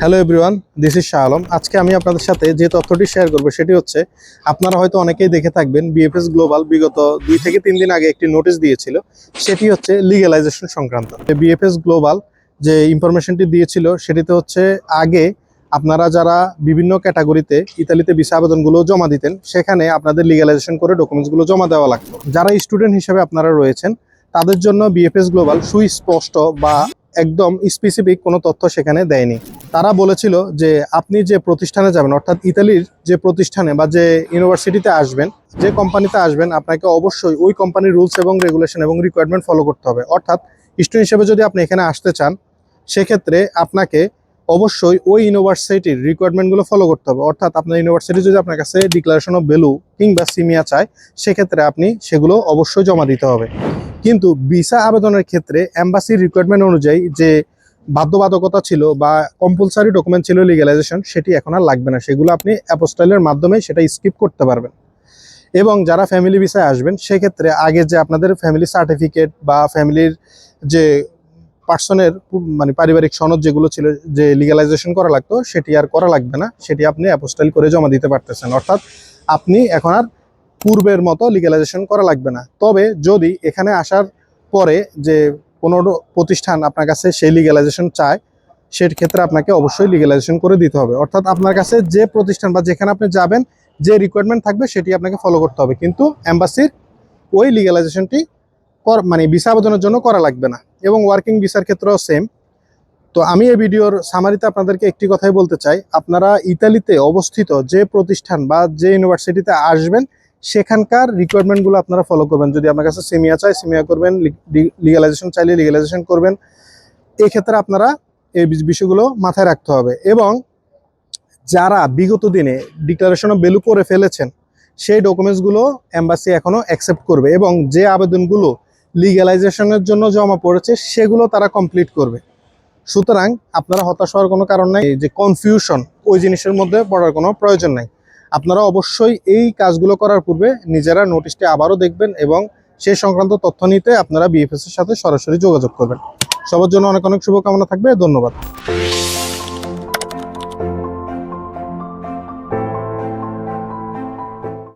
Hello everyone, this is Shah Alam. আজকে আমি আপনাদের সাথে যে তথ্যটি শেয়ার করব সেটি হচ্ছে, আপনারা হয়তো অনেকেই দেখে থাকবেন বিএফএস গ্লোবাল বিগত 2 থেকে 3 দিন আগে একটি নোটিশ দিয়েছিল। সেটি হচ্ছে লিগ্যালাইজেশন সংক্রান্ত। বিএফএস গ্লোবাল যে ইনফরমেশনটি দিয়েছিল সেটিতে হচ্ছে, আগে আপনারা যারা বিভিন্ন ক্যাটাগরিতে ইতালিতে ভিসা আবেদনগুলো জমা দিতেন, সেখানে আপনাদের লিগ্যালাইজেশন করে ডকুমেন্টসগুলো জমা দেওয়া লাগতো। যারা স্টুডেন্ট হিসেবে আপনারা রয়েছেন, তাদের জন্য বিএফএস গ্লোবাল সুস্পষ্ট বা একদম স্পেসিফিক কোনো তথ্য সেখানে দেয়নি। তারা বলেছিল যে আপনি যে প্রতিষ্ঠানে যাবেন, অর্থাৎ ইতালির যে প্রতিষ্ঠানে বা যে ইউনিভার্সিটিতে আসবেন, যে কোম্পানিতে আসবেন, আপনাকে অবশ্যই ওই কোম্পানির রুলস এবং রেগুলেশন এবং রিকোয়ারমেন্ট ফলো করতে হবে। অর্থাৎ স্টুডেন্ট হিসেবে যদি আপনি এখানে আসতে চান, সেক্ষেত্রে আপনাকে অবশ্যই ওই ইউনিভার্সিটির রিকোয়ারমেন্টগুলো ফলো করতে হবে। অর্থাৎ আপনার ইউনিভার্সিটি যদি আপনার কাছে ডিক্লারেশন অফ ভ্যালু কিংবা সিমিয়া চায়, সেক্ষেত্রে আপনি সেগুলো অবশ্যই জমা দিতে হবে। কিন্তু ভিসা আবেদনের ক্ষেত্রে এম্বাসির রিকোয়ারমেন্ট অনুযায়ী যে বাধ্যবাধকতা ছিল বা কম্পালসারি ডকুমেন্ট ছিল লিগ্যালাইজেশন, সেটি এখন আর লাগবে না। সেগুলো আপনি অ্যাপোস্টাইলের মাধ্যমে সেটা স্কিপ করতে পারবেন। এবং যারা ফ্যামিলি ভিসায় আসবেন, সেক্ষেত্রে আগে যে আপনাদের ফ্যামিলি সার্টিফিকেট বা ফ্যামিলির যে পার্সনের মানে পারিবারিক সনদ যেগুলো ছিল, যে লিগ্যালাইজেশন করা লাগতো, সেটি আর করা লাগবে না। সেটি আপনি অ্যাপোস্টাইল করে জমা দিতে পারতেছেন। অর্থাৎ আপনি এখন আর পূর্বের মতো লিগ্যালাইজেশন করা লাগবে না। তবে যদি এখানে আসার পরে যে কোনো প্রতিষ্ঠান আপনার কাছে সেই লিগ্যালাইজেশন চায়, সেই ক্ষেত্রে আপনাকে অবশ্যই লিগ্যালাইজেশন করে দিতে হবে। অর্থাৎ আপনার কাছে যে প্রতিষ্ঠান বা যেখানে আপনি যাবেন, যে রিকোয়ারমেন্ট থাকবে সেটি আপনাকে ফলো করতে হবে। কিন্তু এম্বাসির ওই লিগ্যালাইজেশনটি মানে ভিসা আবেদনের জন্য করা লাগবে না। এবং ওয়ার্কিং ভিসার ক্ষেত্রেও সেম। তো আমি এই ভিডিওর সামারিতে আপনাদেরকে একটি কথাই বলতে চাই, আপনারা ইতালিতে অবস্থিত যে প্রতিষ্ঠান বা যে ইউনিভার্সিটিতে আসবেন, সেখানকার রিকোয়ারমেন্টগুলো আপনারা ফলো করবেন। যদি আপনার কাছে সিমিয়া চাই, সিমিয়া করবেন, লিগ্যালাইজেশন চাইলে লিগ্যালাইজেশন করবেন। এই ক্ষেত্রে আপনারা এই বিষয়গুলো মাথায় রাখতে হবে। এবং যারা বিগত দিনে ডিক্লারেশন অফ ভ্যালু করে ফেলেছেন, সেই ডকুমেন্টসগুলো এম্বাসি এখনো অ্যাকসেপ্ট করবে। এবং যে আবেদনগুলো লিগ্যালাইজেশনের জন্য জমা পড়েছে, সেগুলো তারা কমপ্লিট করবে। সুতরাং আপনারা হতাশ হওয়ার কোনো কারণ নাই, যে কনফিউশন ওই জিনিসের মধ্যে পড়ার কোনো প্রয়োজন নাই। আপনারা অবশ্যই এই কাজগুলো করার পূর্বে নিজেরা নোটিশটি আবারও দেখবেন এবং সেই সংক্রান্ত তথ্য নিতে আপনারা বিএফএস এর সাথে সরাসরি যোগাযোগ করবেন। সবার জন্য অনেক অনেক শুভকামনা থাকবে। ধন্যবাদ।